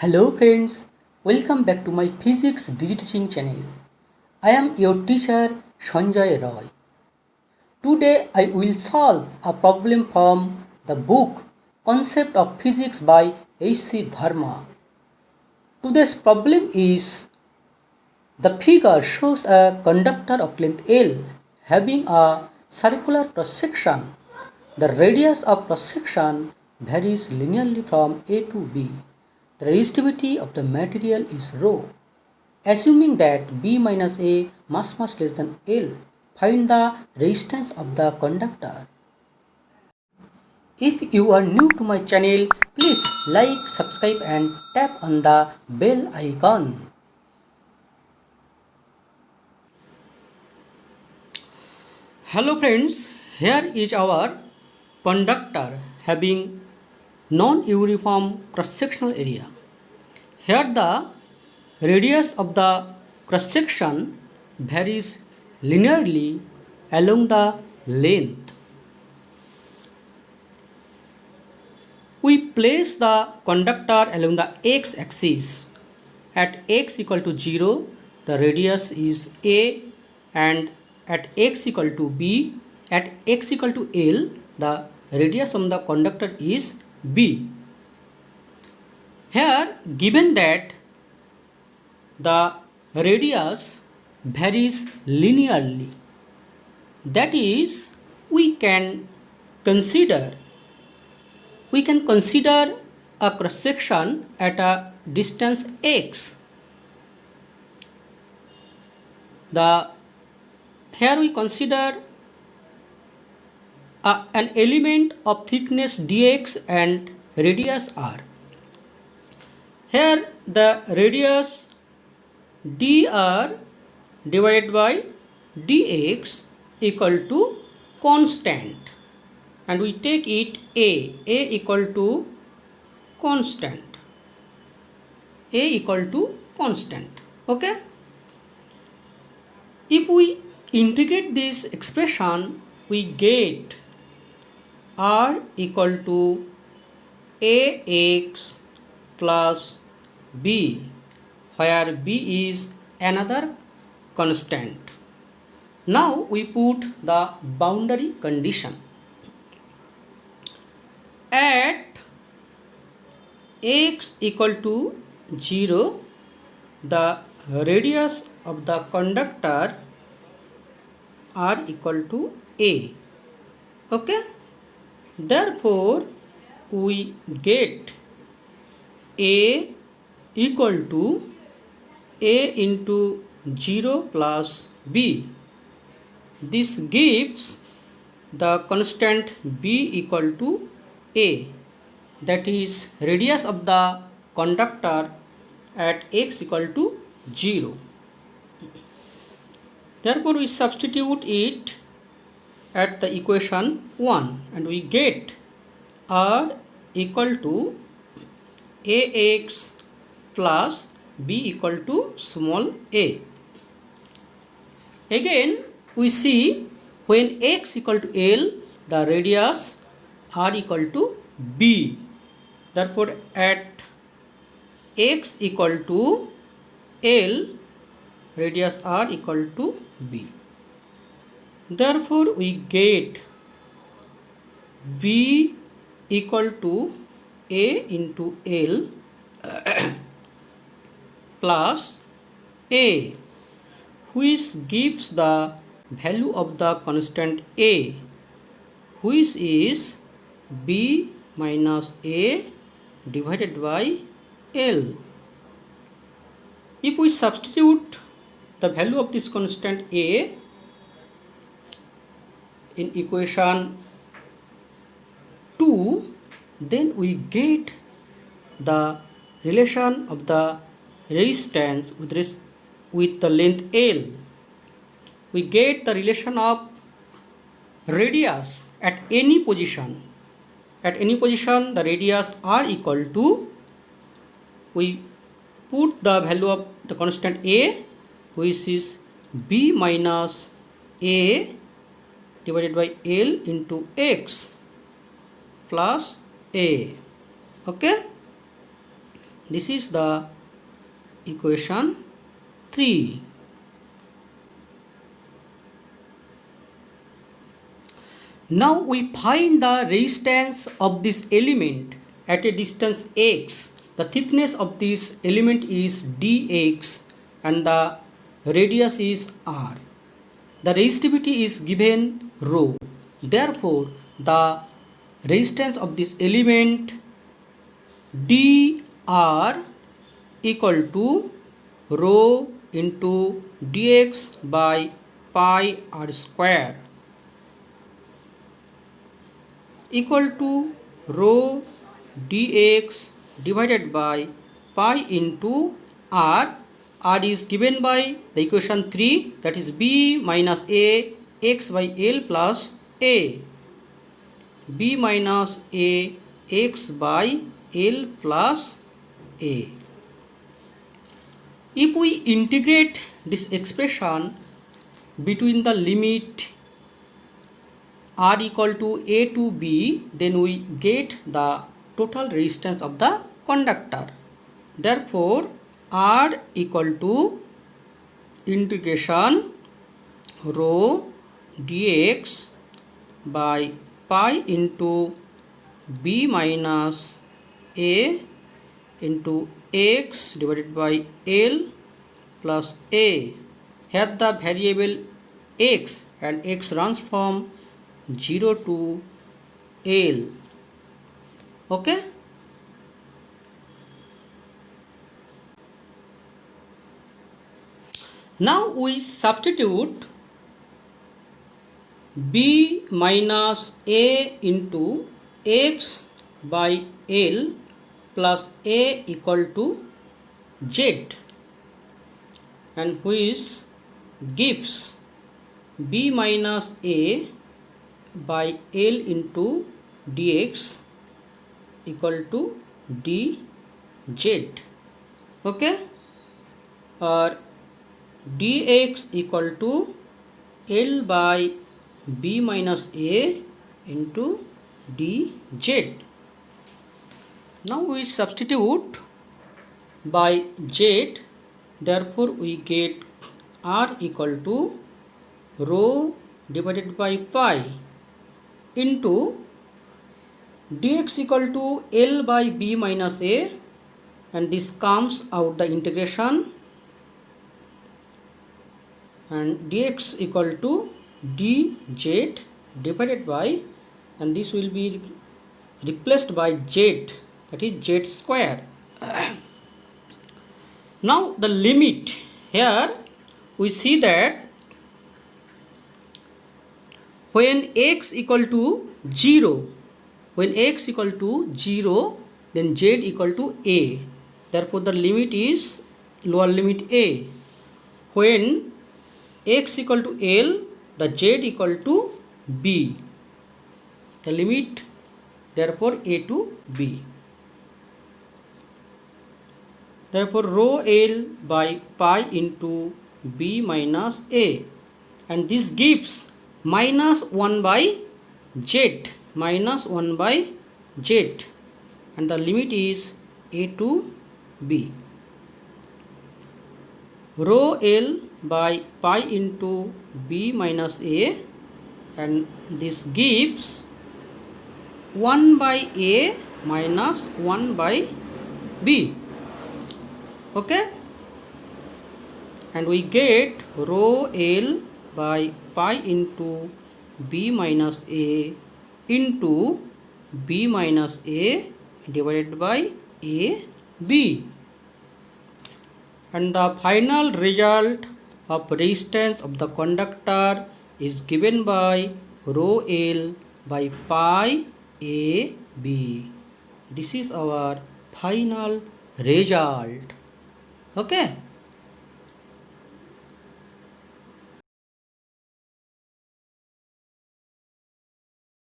Hello friends, welcome back to my physics digiteaching channel. I am your teacher Sanjay Roy. Today I will solve a problem from the book Concept of Physics by H.C. Verma. Today's problem is the figure shows a conductor of length L having a circular cross section. The radius of cross section varies linearly from A to B. The resistivity of the material is rho. Assuming that B minus A much less than L, find the resistance of the conductor. If you are new to my channel, please like, subscribe and tap on the bell icon. Hello friends, here is our conductor having non-uniform cross-sectional area. Here the radius of the cross-section varies linearly along the length. We place the conductor along the x-axis. At x equal to 0, the radius is A, and at x equal to B, at x equal to L, the radius of the conductor is B. Here, given that the radius varies linearly, that is, we can consider a cross section at a distance x. Here we consider an element of thickness dx and radius r. Here the radius dr divided by dx equal to constant, and we take it a equal to constant, okay. If we integrate this expression, we get r equal to ax plus b, where b is another constant. Now we put the boundary condition. At x equal to 0, the radius of the conductor r equal to a, okay. Therefore we get a equal to a into 0 plus b. This gives the constant b equal to a, that is radius of the conductor at x equal to 0. Therefore we substitute it at the equation 1 and we get r equal to ax plus b equal to small a. Again we see when x equal to L, the radius r equal to b. Therefore at x equal to L, radius r equal to b. Therefore we get b equal to a into L plus a, which gives the value of the constant a, which is b minus a divided by L. If we substitute the value of this constant a in equation 2, then we get the relation of the resistance with the length L. We get the relation of radius at any position. At any position, the radius r equal to, we put the value of the constant a, which is b minus a divided by L into x plus a, okay. This is the equation 3. Now we find the resistance of this element at a distance x. The thickness of this element is dx and the radius is r. The resistivity is given rho. Therefore, the resistance of this element dr equal to rho into dx by pi r square equal to rho dx divided by pi into r. R is given by the equation 3, that is b minus a x by l plus a. B minus a x by l plus a. If we integrate this expression between the limit r equal to a to b, then we get the total resistance of the conductor. Therefore, r equal to integration rho dx by pi into b minus a into x divided by l plus a. Here the variable x, and x runs from 0 to l. Okay. Now we substitute b minus a into x by l plus a equal to z, and which gives b minus a by l into dx equal to dz. Okay, or dx equal to l by b minus a into dz. Now we substitute by z, therefore we get r equal to rho divided by pi into dx equal to l by b minus a, and this comes out the integration, and dx equal to dz divided by, and this will be replaced by z, that is z square. Now the limit, here we see that when x equal to 0, then z equal to a. Therefore the limit is lower limit a. When x equal to l, the z equal to b. The limit therefore a to b. Therefore rho l by pi into b minus a, and this gives minus 1 by z, and the limit is a to b. Rho l by pi into b minus a, and this gives 1 by a minus 1 by b. Okay, and we get rho l by pi into b minus a into b minus a divided by a b, and the final result of resistance of the conductor is given by rho l by pi a b. This is our final result. Okay.